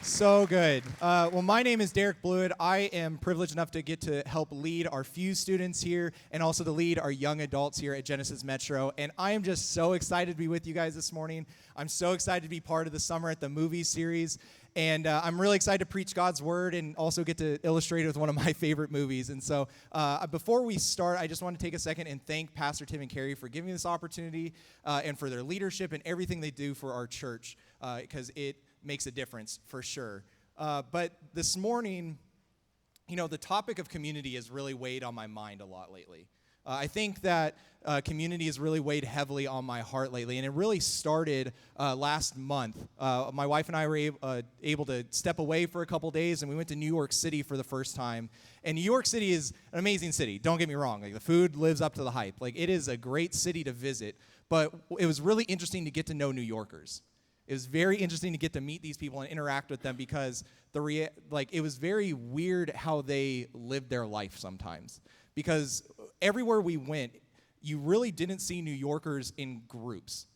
So good. Well, my name is Derek Bluett. I am privileged enough to get to help lead our Fuse students here and also to lead our young adults here at Genesis Metro. And I am just so excited to be with you guys this morning. I'm so excited to be part of the Summer at the Movies series. And I'm really excited to preach God's word and also get to illustrate it with one of my favorite movies. And so before we start, I just want to take a second and thank Pastor Tim and Carrie for giving me this opportunity and for their leadership and everything they do for our church because it makes a difference for sure. But this morning, the topic of community has really weighed on my mind a lot lately. I think that community has really weighed heavily on my heart lately, and it really started last month. My wife and I were able to step away for a couple days, and we went to New York City for the first time. And New York City is an amazing city. Don't get me wrong. Like, the food lives up to the hype. Like, it is a great city to visit, but it was really interesting to get to know New Yorkers. It was very interesting to get to meet these people and interact with them because it was very weird how they lived their life sometimes. Because everywhere we went, you really didn't see New Yorkers in groups.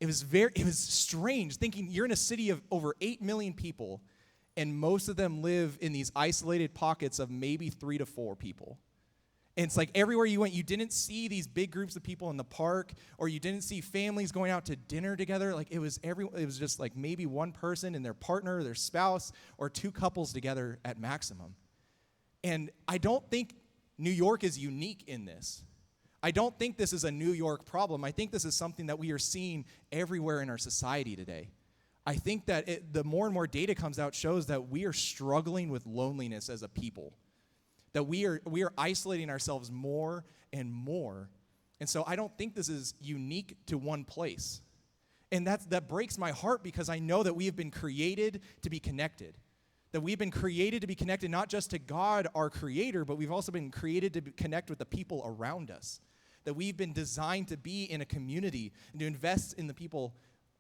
It was strange thinking you're in a city of over 8 million people, and most of them live in these isolated pockets of maybe 3 to 4 people. And it's like everywhere you went, you didn't see these big groups of people in the park, or you didn't see families going out to dinner together. Like it was just like maybe one person and their partner, their spouse, or 2 couples together at maximum. And I don't think New York is unique in this. I don't think this is a New York problem. I think this is something that we are seeing everywhere in our society today. I think that the more and more data comes out shows that we are struggling with loneliness as a people. That we are isolating ourselves more and more. And so I don't think this is unique to one place. And that breaks my heart because I know that we have been created to be connected. That we've been created to be connected not just to God, our creator, but we've also been created to connect with the people around us. That we've been designed to be in a community and to invest in the people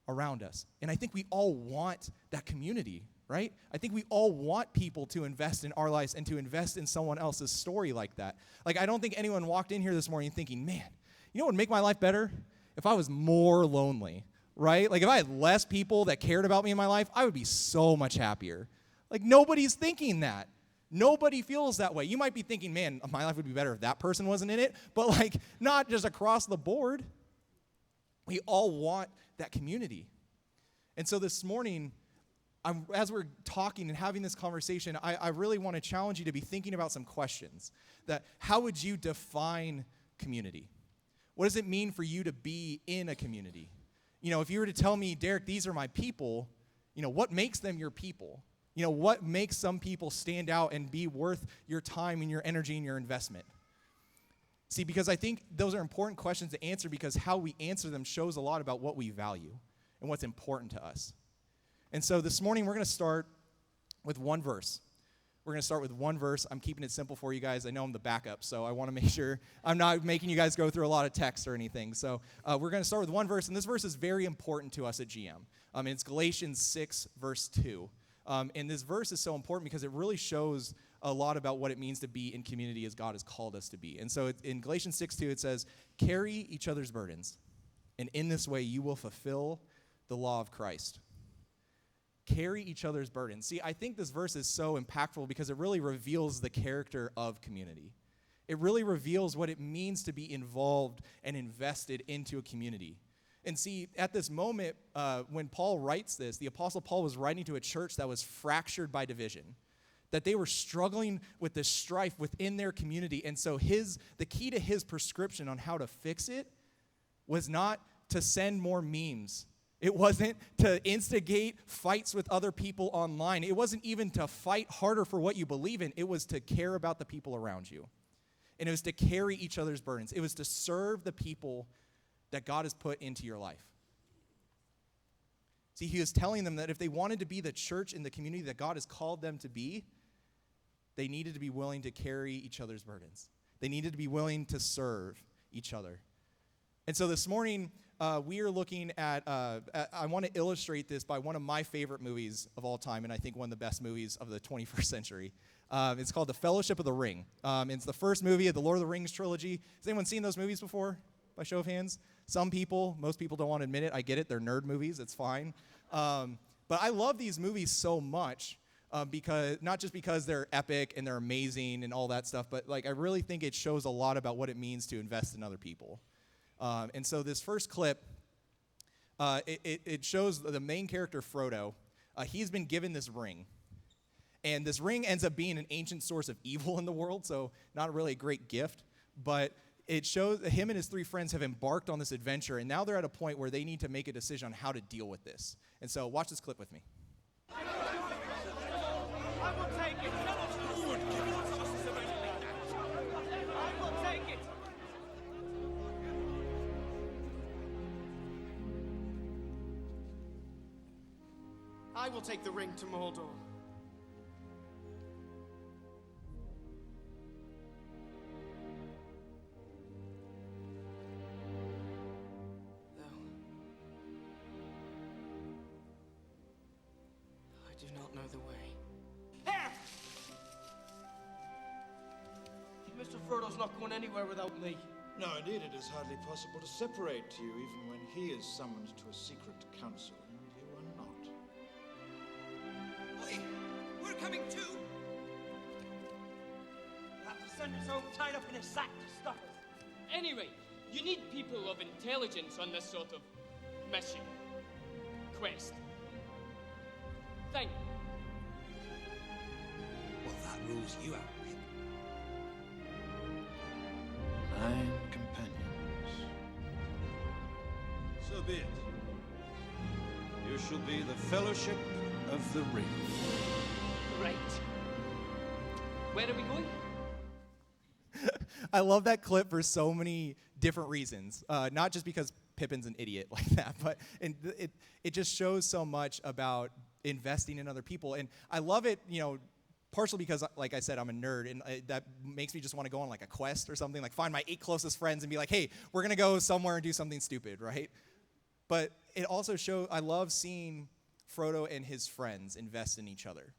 around us. And I think we all want that community, right? I think we all want people to invest in our lives and to invest in someone else's story like that. Like, I don't think anyone walked in here this morning thinking, man, you know what would make my life better? If I was more lonely, right? Like, if I had less people that cared about me in my life, I would be so much happier. Like, nobody's thinking that. Nobody feels that way. You might be thinking, man, my life would be better if that person wasn't in it, but like, not just across the board. We all want that community. And so this morning, as we're talking and having this conversation, I really want to challenge you to be thinking about some questions. That how would you define community? What does it mean for you to be in a community? If you were to tell me, Derek, these are my people, what makes them your people? What makes some people stand out and be worth your time and your energy and your investment? See, because I think those are important questions to answer because how we answer them shows a lot about what we value and what's important to us. And so this morning, we're going to start with one verse. We're going to start with one verse. I'm keeping it simple for you guys. I know I'm the backup, so I want to make sure I'm not making you guys go through a lot of text or anything. So we're going to start with one verse, and this verse is very important to us at GM. And it's Galatians 6, verse 2. And this verse is so important because it really shows a lot about what it means to be in community as God has called us to be. And so in Galatians 6:2, it says, carry each other's burdens, and in this way you will fulfill the law of Christ. Carry each other's burdens. See, I think this verse is so impactful because it really reveals the character of community. It really reveals what it means to be involved and invested into a community. And see, at this moment, when Paul writes this, the Apostle Paul was writing to a church that was fractured by division, that they were struggling with this strife within their community. And so the key to his prescription on how to fix it was not to send more memes. It wasn't to instigate fights with other people online. It wasn't even to fight harder for what you believe in. It was to care about the people around you. And it was to carry each other's burdens. It was to serve the people that God has put into your life. See, he was telling them that if they wanted to be the church in the community that God has called them to be, they needed to be willing to carry each other's burdens. They needed to be willing to serve each other. And so this morning, we are looking at, I want to illustrate this by one of my favorite movies of all time, and I think one of the best movies of the 21st century. It's called The Fellowship of the Ring. It's the first movie of the Lord of the Rings trilogy. Has anyone seen those movies before, by show of hands? Some people, most people don't want to admit it. I get it. They're nerd movies. It's fine. But I love these movies so much because not just because they're epic and they're amazing and all that stuff, but like I really think it shows a lot about what it means to invest in other people. And so this first clip, it shows the main character, Frodo. He's been given this ring. And this ring ends up being an ancient source of evil in the world, so not really a great gift. But it shows that him and his three friends have embarked on this adventure, and now they're at a point where they need to make a decision on how to deal with this. And so watch this clip with me. I will take it. I will take it. I will take the ring to Mordor. I do not know the way. There! Mr. Frodo's not going anywhere without me. No, indeed, it is hardly possible to separate you, even when he is summoned to a secret council, and you are not. Oi! We're coming too! We'll have to send his own tied up in a sack to stop us. Anyway, you need people of intelligence on this sort of mission. Quest. Thank you. Well, that rules you out, Pip. 9 companions. So be it. You shall be the Fellowship of the Ring. Right. Where are we going? I love that clip for so many different reasons. Not just because Pippin's an idiot like that, but it just shows so much about investing in other people. And I love it, partially because, like I said, I'm a nerd, and that makes me just want to go on like a quest or something, like find my 8 closest friends and be like, hey, we're going to go somewhere and do something stupid, right? But it also shows, I love seeing Frodo and his friends invest in each other.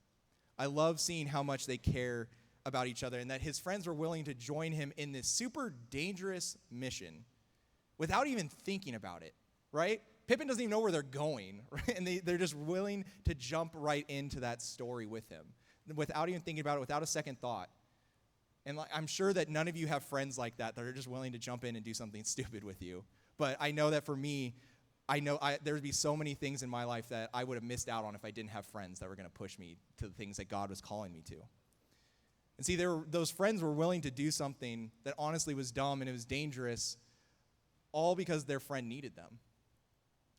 I love seeing how much they care about each other and that his friends were willing to join him in this super dangerous mission without even thinking about it, right? Pippin doesn't even know where they're going, right? And they're just willing to jump right into that story with him without even thinking about it, without a second thought. And I'm sure that none of you have friends like that are just willing to jump in and do something stupid with you. But I know that for me, there would be so many things in my life that I would have missed out on if I didn't have friends that were going to push me to the things that God was calling me to. And see, those friends were willing to do something that honestly was dumb and it was dangerous, all because their friend needed them.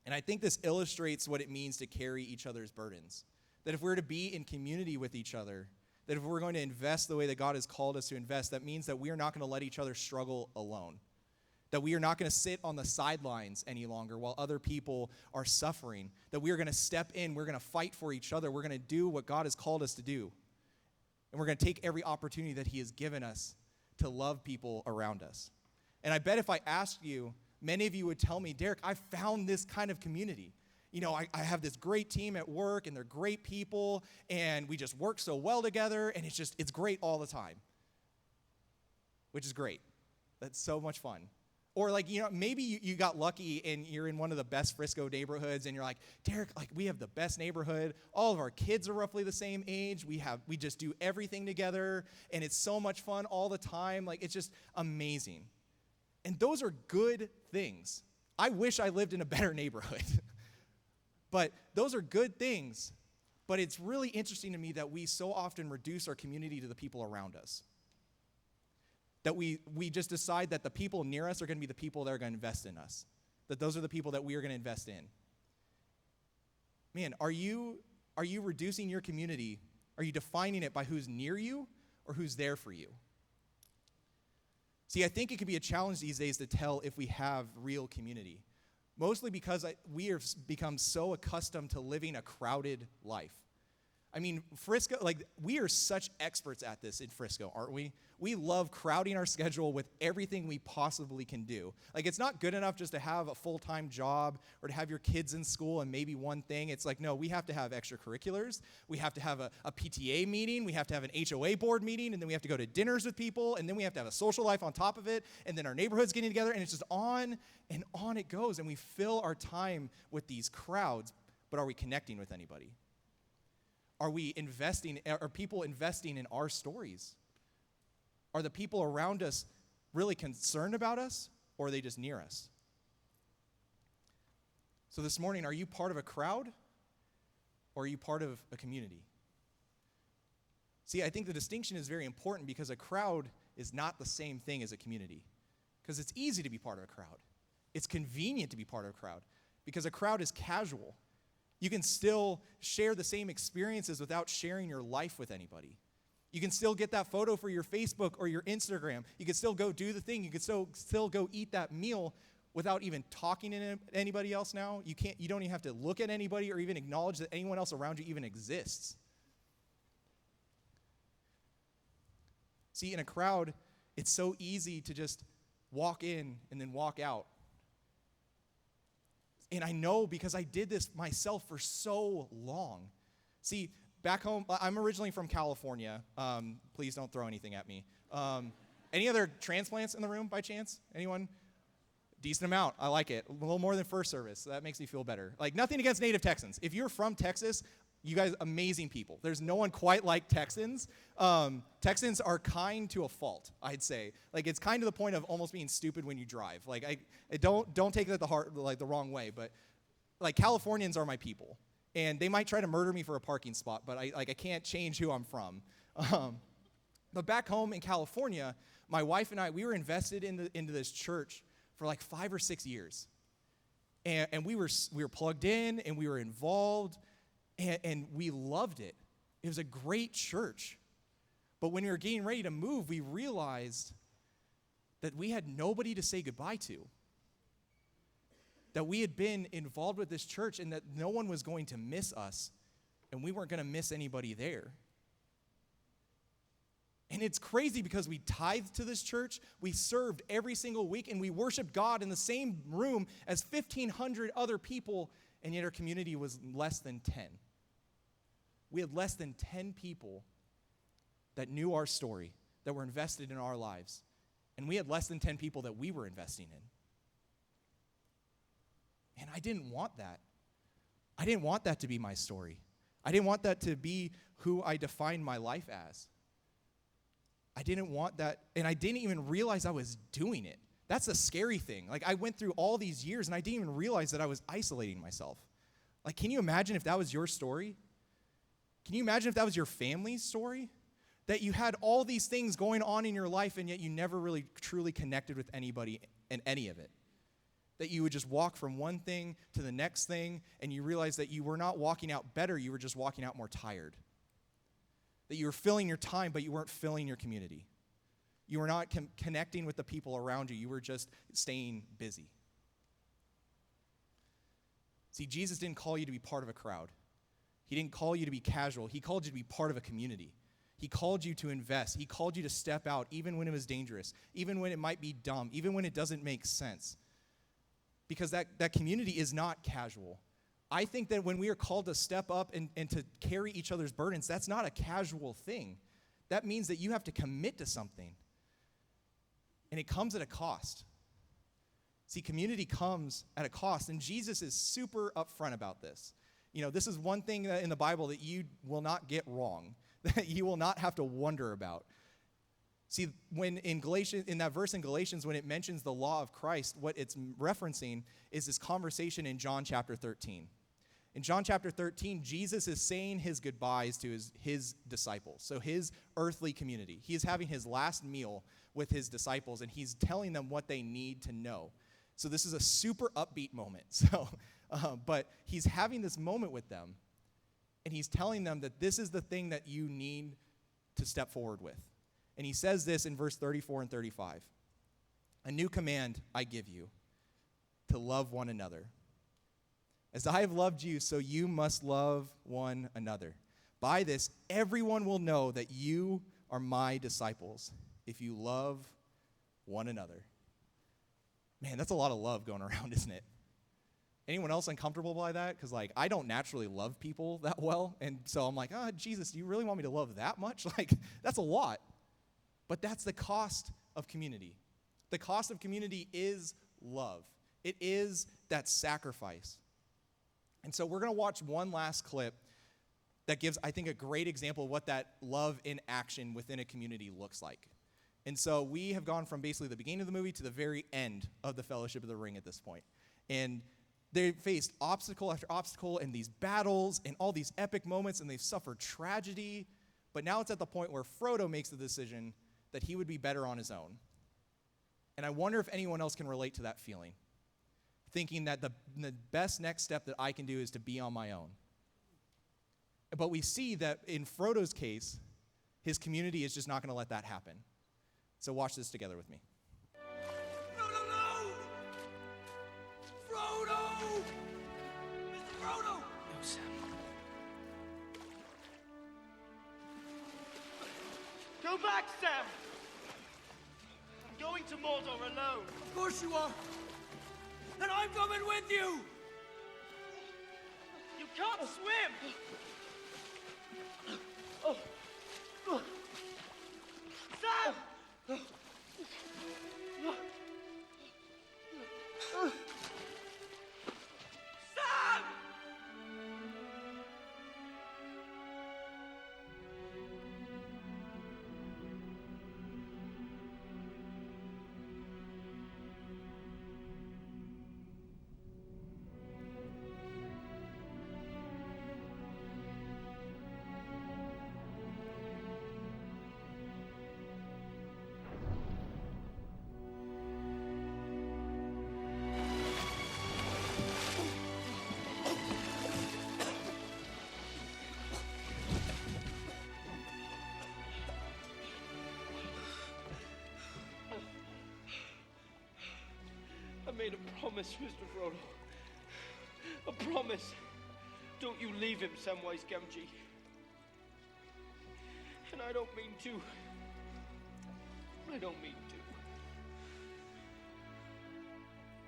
And I think this illustrates what it means to carry each other's burdens. That if we're to be in community with each other, that if we're going to invest the way that God has called us to invest, that means that we are not going to let each other struggle alone. That we are not going to sit on the sidelines any longer while other people are suffering. That we are going to step in, we're going to fight for each other, we're going to do what God has called us to do. And we're going to take every opportunity that he has given us to love people around us. And I bet if I asked you, many of you would tell me, Derek, I found this kind of community. I have this great team at work, and they're great people, and we just work so well together, and it's great all the time. Which is great. That's so much fun. Or maybe you got lucky and you're in one of the best Frisco neighborhoods and you're like, Derek, we have the best neighborhood. All of our kids are roughly the same age. We just do everything together and it's so much fun all the time. It's just amazing. And those are good things. I wish I lived in a better neighborhood. But those are good things. But it's really interesting to me that we so often reduce our community to the people around us. That we just decide that the people near us are going to be the people that are going to invest in us. That those are the people that we are going to invest in. Man, are you reducing your community? Are you defining it by who's near you or who's there for you? See, I think it can be a challenge these days to tell if we have real community. Mostly because we have become so accustomed to living a crowded life. I mean, Frisco, we are such experts at this in Frisco, aren't we? We love crowding our schedule with everything we possibly can do. It's not good enough just to have a full-time job or to have your kids in school and maybe one thing. It's no, we have to have extracurriculars. We have to have a PTA meeting. We have to have an HOA board meeting, and then we have to go to dinners with people, and then we have to have a social life on top of it, and then our neighborhood's getting together, and it's just on and on it goes, and we fill our time with these crowds. but are we connecting with anybody? Are people investing in our stories? Are the people around us really concerned about us, or are they just near us? So this morning, are you part of a crowd, or are you part of a community? See, I think the distinction is very important because a crowd is not the same thing as a community. Because it's easy to be part of a crowd. It's convenient to be part of a crowd because a crowd is casual. You can still share the same experiences without sharing your life with anybody. You can still get that photo for your Facebook or your Instagram. You can still go do the thing. You can still go eat that meal without even talking to anybody else now. You don't even have to look at anybody or even acknowledge that anyone else around you even exists. See, in a crowd, it's so easy to just walk in and then walk out. And I know because I did this myself for so long. See, back home, I'm originally from California. Please don't throw anything at me. Any other transplants in the room by chance? Anyone? Decent amount. I like it. A little more than first service. So that makes me feel better. Like, nothing against native Texans. If you're from Texas, you guys, amazing people. There's no one quite like Texans. Texans are kind to a fault, I'd say. Like, it's kind to the point of almost being stupid when you drive. Like, I don't take it at the heart, like the wrong way, but like Californians are my people, and they might try to murder me for a parking spot, but I can't change who I'm from. But back home in California, my wife and I, we were invested into this church for like 5 or 6 years, and we were plugged in and we were involved. And we loved it. It was a great church. But when we were getting ready to move, we realized that we had nobody to say goodbye to. That we had been involved with this church and that no one was going to miss us, and we weren't going to miss anybody there. And it's crazy because we tithed to this church, we served every single week, and we worshiped God in the same room as 1,500 other people, and yet our community was less than 10. We had less than 10 people that knew our story, that were invested in our lives. And we had less than 10 people that we were investing in. And I didn't want that. I didn't want that to be my story. I didn't want that to be who I defined my life as. I didn't want that, and I didn't even realize I was doing it. That's the scary thing. Like, I went through all these years, and I didn't even realize that I was isolating myself. Like, can you imagine if that was your story? Can you imagine if that was your family's story? That you had all these things going on in your life, and yet you never really truly connected with anybody in any of it. That you would just walk from one thing to the next thing, and you realize that you were not walking out better, you were just walking out more tired. That you were filling your time, but you weren't filling your community. You were not connecting with the people around you. You were just staying busy. See, Jesus didn't call you to be part of a crowd. He didn't call you to be casual. He called you to be part of a community. He called you to invest. He called you to step out even when it was dangerous, even when it might be dumb, even when it doesn't make sense. Because that community is not casual. I think that when we are called to step up and to carry each other's burdens, that's not a casual thing. That means that you have to commit to something. And it comes at a cost. See, community comes at a cost, and Jesus is super upfront about this. You know, this is one thing in the Bible that you will not get wrong, that you will not have to wonder about. See, when in that verse in Galatians, when it mentions the law of Christ, what it's referencing is this conversation in John chapter 13. In John chapter 13, Jesus is saying his goodbyes to his disciples, so his earthly community. He is having his last meal with his disciples, and he's telling them what they need to know. So this is a super upbeat moment. But he's having this moment with them, and he's telling them that this is the thing that you need to step forward with. And he says this in verse 34 and 35. A new command I give you, to love one another. As I have loved you, so you must love one another. By this, everyone will know that you are my disciples, if you love one another. Man, that's a lot of love going around, isn't it? Anyone else uncomfortable by that? Because, like, I don't naturally love people that well, and so I'm like, Jesus, do you really want me to love that much? Like, that's a lot. But that's the cost of community. The cost of community is love. It is that sacrifice. And so we're going to watch one last clip that gives, I think, a great example of what that love in action within a community looks like. And so we have gone from basically the beginning of the movie to the very end of the Fellowship of the Ring at this point. And they faced obstacle after obstacle and these battles and all these epic moments, and they've suffered tragedy. But now it's at the point where Frodo makes the decision that he would be better on his own. And I wonder if anyone else can relate to that feeling, thinking that the best next step that I can do is to be on my own. But we see that in Frodo's case, his community is just not going to let that happen. So watch this together with me. No! Frodo! Mr. Frodo! No, Sam. Go back, Sam! I'm going to Mordor alone. Of course you are. And I'm coming with you! You can't swim! Sam! Sam! I made a promise, Mr. Frodo. A promise. Don't you leave him, Samwise Gamgee. And I don't mean to. I don't mean to.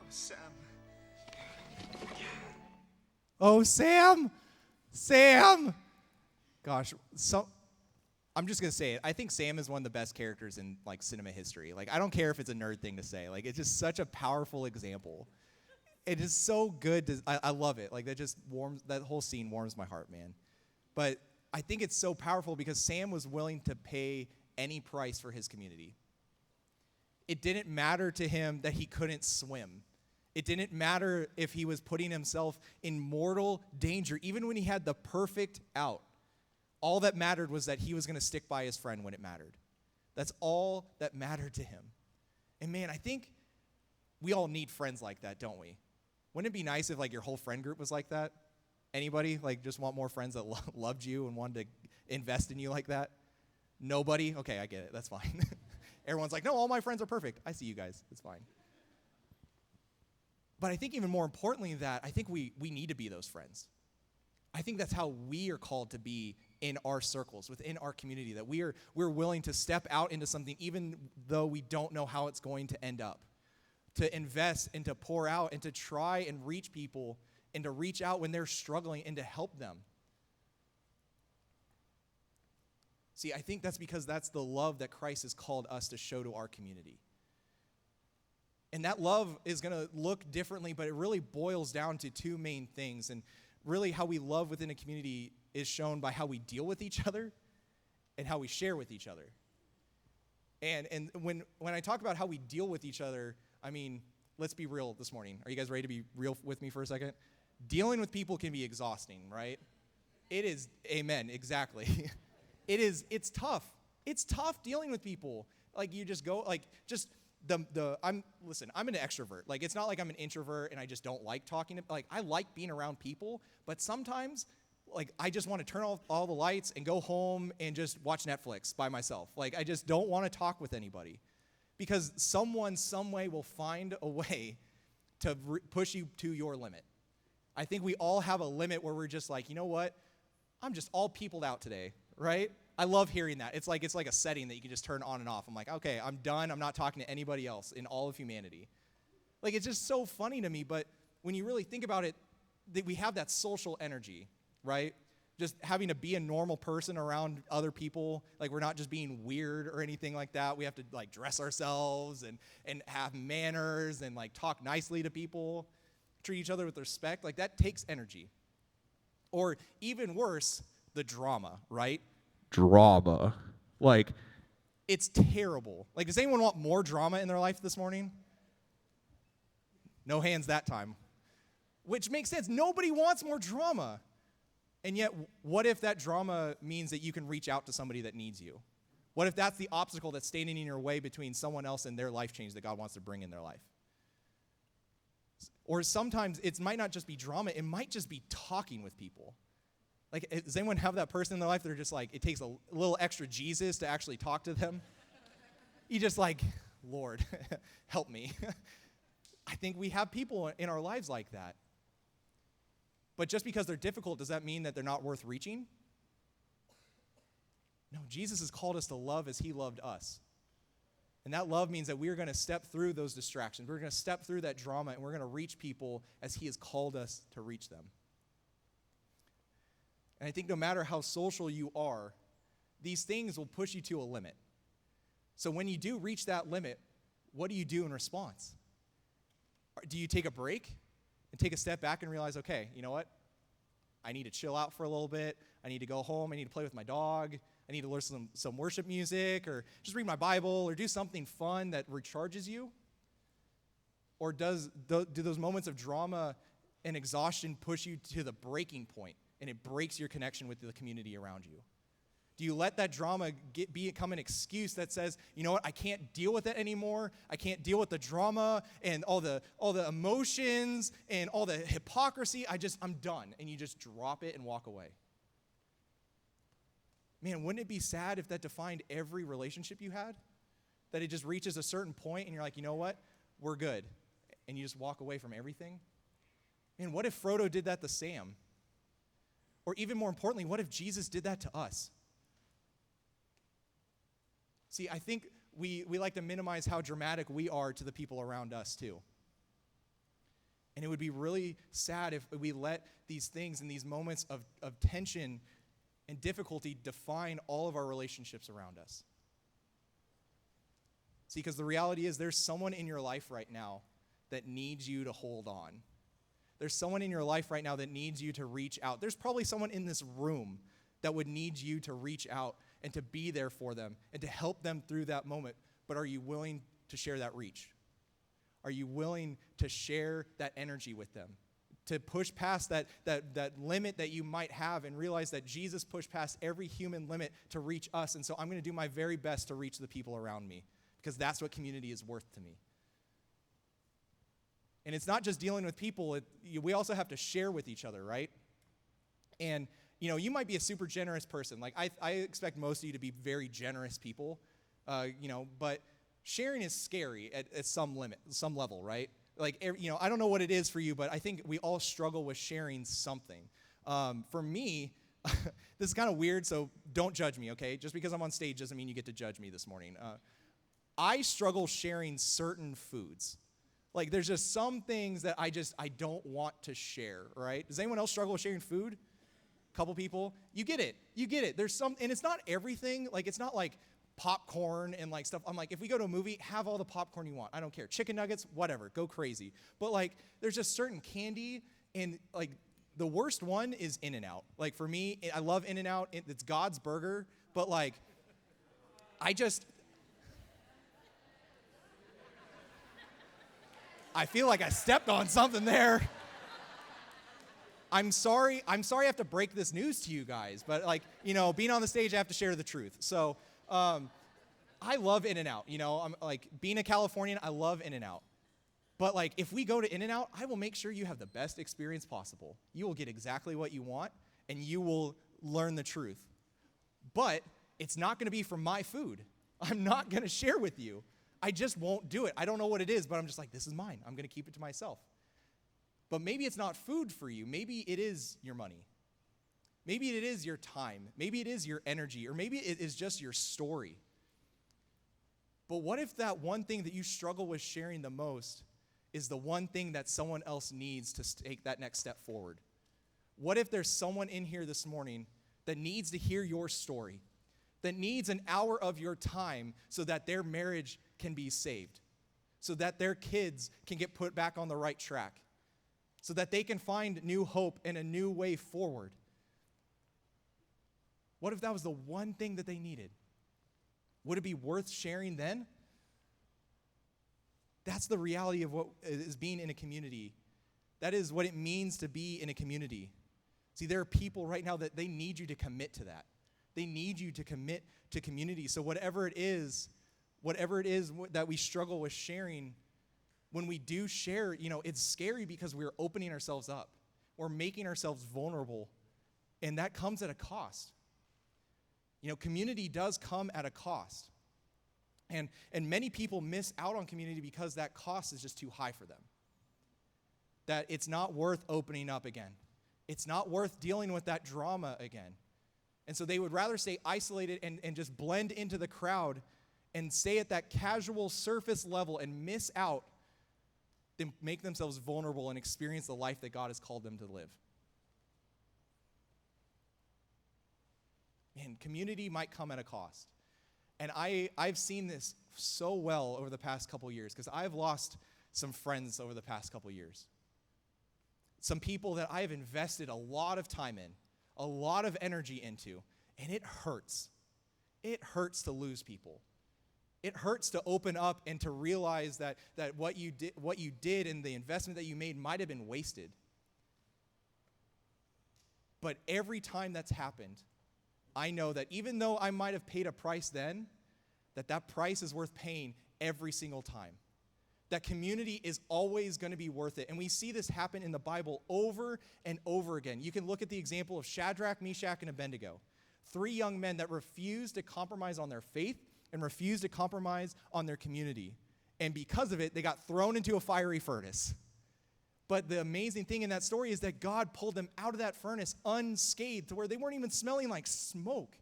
Oh, Sam. Oh, Sam! Sam! Gosh, so I'm just going to say it. I think Sam is one of the best characters in, like, cinema history. Like, I don't care if it's a nerd thing to say. Like, it's just such a powerful example. It is so good. I love it. Like, that whole scene warms my heart, man. But I think it's so powerful because Sam was willing to pay any price for his community. It didn't matter to him that he couldn't swim. It didn't matter if he was putting himself in mortal danger, even when he had the perfect out. All that mattered was that he was going to stick by his friend when it mattered. That's all that mattered to him. And man, I think we all need friends like that, don't we? Wouldn't it be nice if, like, your whole friend group was like that? Anybody, like, just want more friends that loved you and wanted to invest in you like that? Nobody? Okay, I get it. That's fine. Everyone's like, no, all my friends are perfect. I see you guys. It's fine. But I think even more importantly than that, I think we need to be those friends. I think that's how we are called to be in our circles, within our community, that we're willing to step out into something even though we don't know how it's going to end up, to invest and to pour out and to try and reach people and to reach out when they're struggling and to help them. See, I think that's because that's the love that Christ has called us to show to our community. And that love is going to look differently, but it really boils down to two main things. And really how we love within a community is shown by how we deal with each other and how we share with each other. And when I talk about how we deal with each other, I mean, let's be real this morning. Are you guys ready to be real with me for a second? Dealing with people can be exhausting, right? It is, amen, exactly. It's tough. It's tough dealing with people. Like, you just go, like, just I'm an extrovert. Like, it's not like I'm an introvert and I just don't like talking to, like, I like being around people, but sometimes, like, I just want to turn off all the lights and go home and just watch Netflix by myself. Like, I just don't want to talk with anybody because someone, some way will find a way to push you to your limit. I think we all have a limit where we're just like, you know what? I'm just all peopled out today, right? I love hearing that. It's like a setting that you can just turn on and off. I'm like, okay, I'm done. I'm not talking to anybody else in all of humanity. Like, it's just so funny to me, but when you really think about it, that we have that social energy, right? Just having to be a normal person around other people. Like, we're not just being weird or anything like that. We have to, like, dress ourselves and have manners and, like, talk nicely to people, treat each other with respect. Like, that takes energy. Or even worse, the drama, right? Drama. Like, It's terrible. Like, does anyone want more drama in their life this morning? No hands that time. Which makes sense. Nobody wants more drama. And yet, what if that drama means that you can reach out to somebody that needs you? What if that's the obstacle that's standing in your way between someone else and their life change that God wants to bring in their life? Or sometimes it might not just be drama, it might just be talking with people. Like, does anyone have that person in their life that are just like, it takes a little extra Jesus to actually talk to them? You just like, Lord, help me. I think we have people in our lives like that. But just because they're difficult, does that mean that they're not worth reaching? No, Jesus has called us to love as he loved us. And that love means that we're going to step through those distractions. We're going to step through that drama, and we're going to reach people as he has called us to reach them. And I think no matter how social you are, these things will push you to a limit. So when you do reach that limit, what do you do in response? Do you take a break and take a step back and realize, okay, you know what? I need to chill out for a little bit. I need to go home. I need to play with my dog. I need to listen to some worship music, or just read my Bible, or do something fun that recharges you? Or do those moments of drama and exhaustion push you to the breaking point, and it breaks your connection with the community around you? Do you let that drama become an excuse that says, you know what, I can't deal with it anymore. I can't deal with the drama and all the emotions and all the hypocrisy. I'm done. And you just drop it and walk away. Man, wouldn't it be sad if that defined every relationship you had? That it just reaches a certain point and you're like, you know what, we're good. And you just walk away from everything? Man, what if Frodo did that to Sam? Or even more importantly, what if Jesus did that to us? See, I think we like to minimize how dramatic we are to the people around us too. And it would be really sad if we let these things and these moments of tension and difficulty define all of our relationships around us. See, because the reality is there's someone in your life right now that needs you to hold on. There's someone in your life right now that needs you to reach out. There's probably someone in this room that would need you to reach out and to be there for them and to help them through that moment. But are you willing to share that reach? Are you willing to share that energy with them? To push past that limit that you might have and realize that Jesus pushed past every human limit to reach us. And so I'm going to do my very best to reach the people around me, because that's what community is worth to me. And it's not just dealing with people. We also have to share with each other, right? And you might be a super generous person. Like, I expect most of you to be very generous people, but sharing is scary at some level, right? Like, I don't know what it is for you, but I think we all struggle with sharing something. For me, this is kind of weird, so don't judge me, okay? Just because I'm on stage doesn't mean you get to judge me this morning. I struggle sharing certain foods. Like, there's just some things that I don't want to share, right? Does anyone else struggle with sharing food? Couple people, you get it. There's some, and it's not everything. Like, it's not like popcorn and like stuff. I'm like, if we go to a movie, have all the popcorn you want. I don't care. Chicken nuggets, whatever, go crazy. But like, there's just certain candy, and like the worst one is In-N-Out. Like, for me, I love In-N-Out. It's God's burger, but like, I feel like I stepped on something there. I'm sorry I have to break this news to you guys, but like, being on the stage, I have to share the truth. So, I love In-N-Out, I'm like, being a Californian, I love In-N-Out. But like, if we go to In-N-Out, I will make sure you have the best experience possible. You will get exactly what you want, and you will learn the truth. But it's not going to be from my food. I'm not going to share with you. I just won't do it. I don't know what it is, but I'm just like, this is mine. I'm going to keep it to myself. But maybe it's not food for you. Maybe it is your money. Maybe it is your time. Maybe it is your energy, or maybe it is just your story. But what if that one thing that you struggle with sharing the most is the one thing that someone else needs to take that next step forward? What if there's someone in here this morning that needs to hear your story, that needs an hour of your time so that their marriage can be saved, so that their kids can get put back on the right track, so that they can find new hope and a new way forward? What if that was the one thing that they needed? Would it be worth sharing then? That's the reality of what is being in a community. That is what it means to be in a community. See, there are people right now that they need you to commit to that. They need you to commit to community. So whatever it is that we struggle with sharing, when we do share, it's scary because we're opening ourselves up. We're making ourselves vulnerable, and that comes at a cost. Community does come at a cost. And many people miss out on community because that cost is just too high for them. That it's not worth opening up again. It's not worth dealing with that drama again. And so they would rather stay isolated and just blend into the crowd and stay at that casual surface level and miss out than make themselves vulnerable and experience the life that God has called them to live. And community might come at a cost. And I've seen this so well over the past couple years because I've lost some friends over the past couple years. Some people that I have invested a lot of time in, a lot of energy into, and it hurts. It hurts to lose people. It hurts to open up and to realize that what you did and the investment that you made might have been wasted. But every time that's happened, I know that even though I might have paid a price then, that price is worth paying every single time. That community is always going to be worth it. And we see this happen in the Bible over and over again. You can look at the example of Shadrach, Meshach, and Abednego. 3 young men that refused to compromise on their faith and refused to compromise on their community. And because of it, they got thrown into a fiery furnace. But the amazing thing in that story is that God pulled them out of that furnace unscathed to where they weren't even smelling like smoke.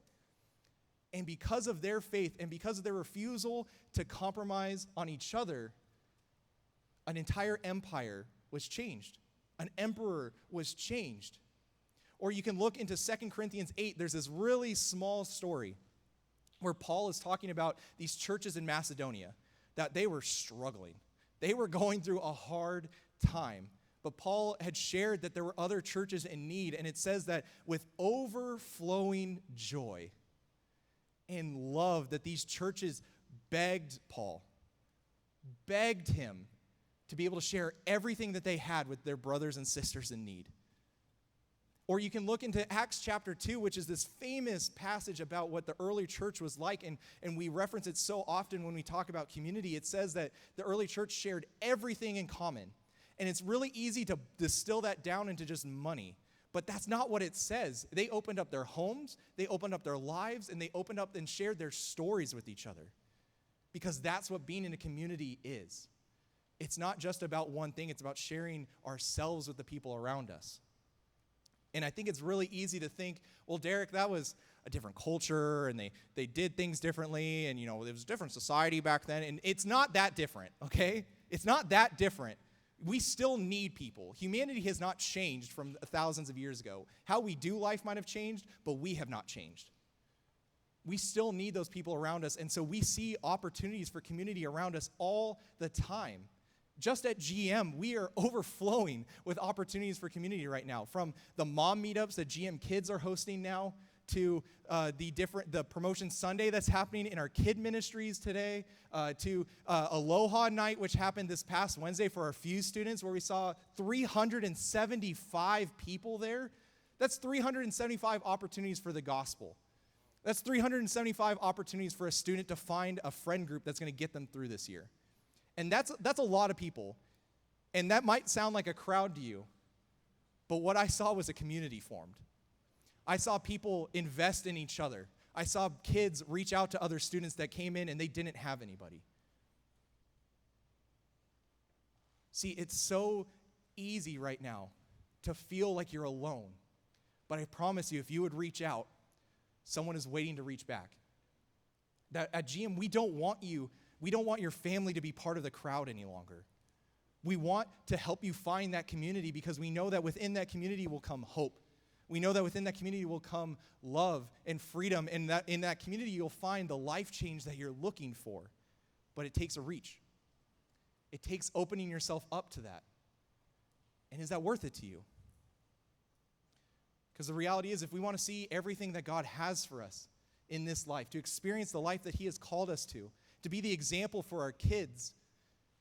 And because of their faith and because of their refusal to compromise on each other, an entire empire was changed. An emperor was changed. Or you can look into 2 Corinthians 8. There's this really small story where Paul is talking about these churches in Macedonia, that they were struggling. They were going through a hard time. But Paul had shared that there were other churches in need, and it says that with overflowing joy and love that these churches begged Paul, begged him to be able to share everything that they had with their brothers and sisters in need. Or you can look into Acts chapter 2, which is this famous passage about what the early church was like, and we reference it so often when we talk about community. It says that the early church shared everything in common. And it's really easy to distill that down into just money. But that's not what it says. They opened up their homes, they opened up their lives, and they opened up and shared their stories with each other. Because that's what being in a community is. It's not just about one thing, it's about sharing ourselves with the people around us. And I think it's really easy to think, well, Derek, that was a different culture, and they did things differently, and there was a different society back then, and it's not that different, okay? It's not that different. We still need people. Humanity has not changed from thousands of years ago. How we do life might have changed, but we have not changed. We still need those people around us, and so we see opportunities for community around us all the time. Just at GM, we are overflowing with opportunities for community right now. From the mom meetups that GM Kids are hosting now, to the promotion Sunday that's happening in our kid ministries today, to Aloha Night, which happened this past Wednesday for our Fuse students, where we saw 375 people there. That's 375 opportunities for the gospel. That's 375 opportunities for a student to find a friend group that's going to get them through this year. And that's a lot of people. And that might sound like a crowd to you, but what I saw was a community formed. I saw people invest in each other. I saw kids reach out to other students that came in and they didn't have anybody. See, it's so easy right now to feel like you're alone. But I promise you, if you would reach out, someone is waiting to reach back. That at GM, we don't want your family to be part of the crowd any longer. We want to help you find that community because we know that within that community will come hope. We know that within that community will come love and freedom, and that in that community you'll find the life change that you're looking for. But it takes a reach. It takes opening yourself up to that. And is that worth it to you? Because the reality is, if we want to see everything that God has for us in this life, to experience the life that he has called us to be the example for our kids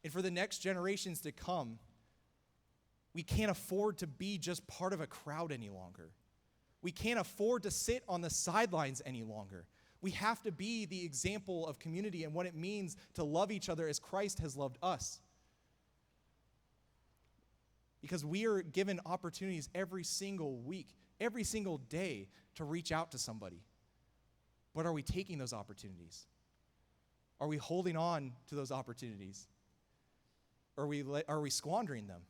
and for the next generations to come, we can't afford to be just part of a crowd any longer. We can't afford to sit on the sidelines any longer. We have to be the example of community and what it means to love each other as Christ has loved us. Because we are given opportunities every single week, every single day to reach out to somebody. But are we taking those opportunities? Are we holding on to those opportunities? Or are we squandering them?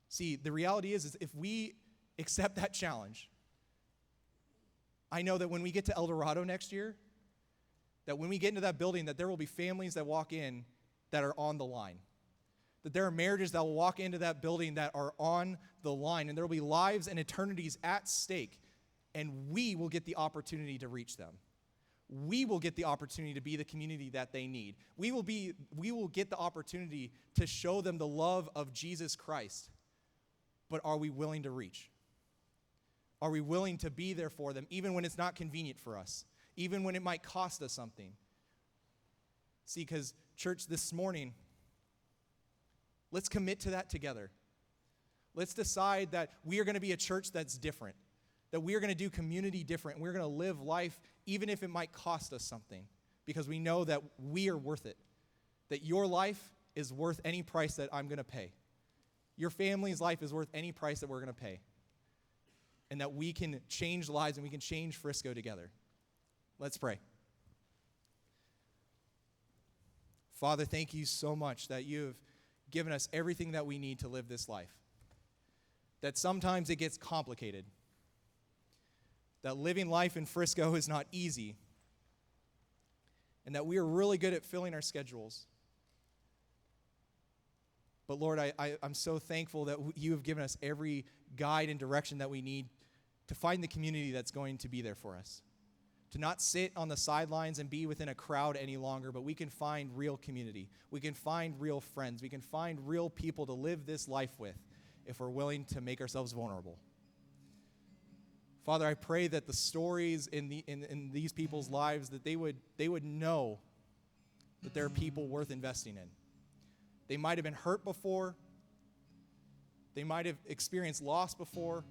See, the reality is if we accept that challenge, I know that when we get to El Dorado next year, that when we get into that building, that there will be families that walk in that are on the line. That there are marriages that will walk into that building that are on the line, and there will be lives and eternities at stake, and we will get the opportunity to reach them. We will get the opportunity to be the community that they need. We will get the opportunity to show them the love of Jesus Christ. But are we willing to reach? Are we willing to be there for them, even when it's not convenient for us, even when it might cost us something? See, because church, this morning, let's commit to that together. Let's decide that we are going to be a church that's different, that we are going to do community different. We're going to live life even if it might cost us something, because we know that we are worth it, that your life is worth any price that I'm going to pay. Your family's life is worth any price that we're going to pay, and that we can change lives and we can change Frisco together. Let's pray. Father, thank you so much that you have given us everything that we need to live this life. That sometimes it gets complicated. That living life in Frisco is not easy. And that we are really good at filling our schedules. But Lord, I'm so thankful that you have given us every guide and direction that we need to find the community that's going to be there for us. To not sit on the sidelines and be within a crowd any longer, but we can find real community. We can find real friends. We can find real people to live this life with if we're willing to make ourselves vulnerable. Father, I pray that the stories in these people's lives, that they would know that there are people worth investing in. They might have been hurt before. They might have experienced loss before.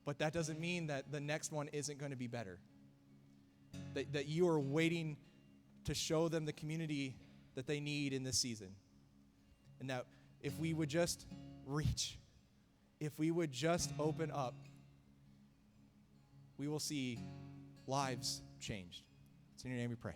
But that doesn't mean that the next one isn't going to be better. That you are waiting to show them the community that they need in this season. And that if we would just reach, if we would just open up, we will see lives changed. It's in your name we pray.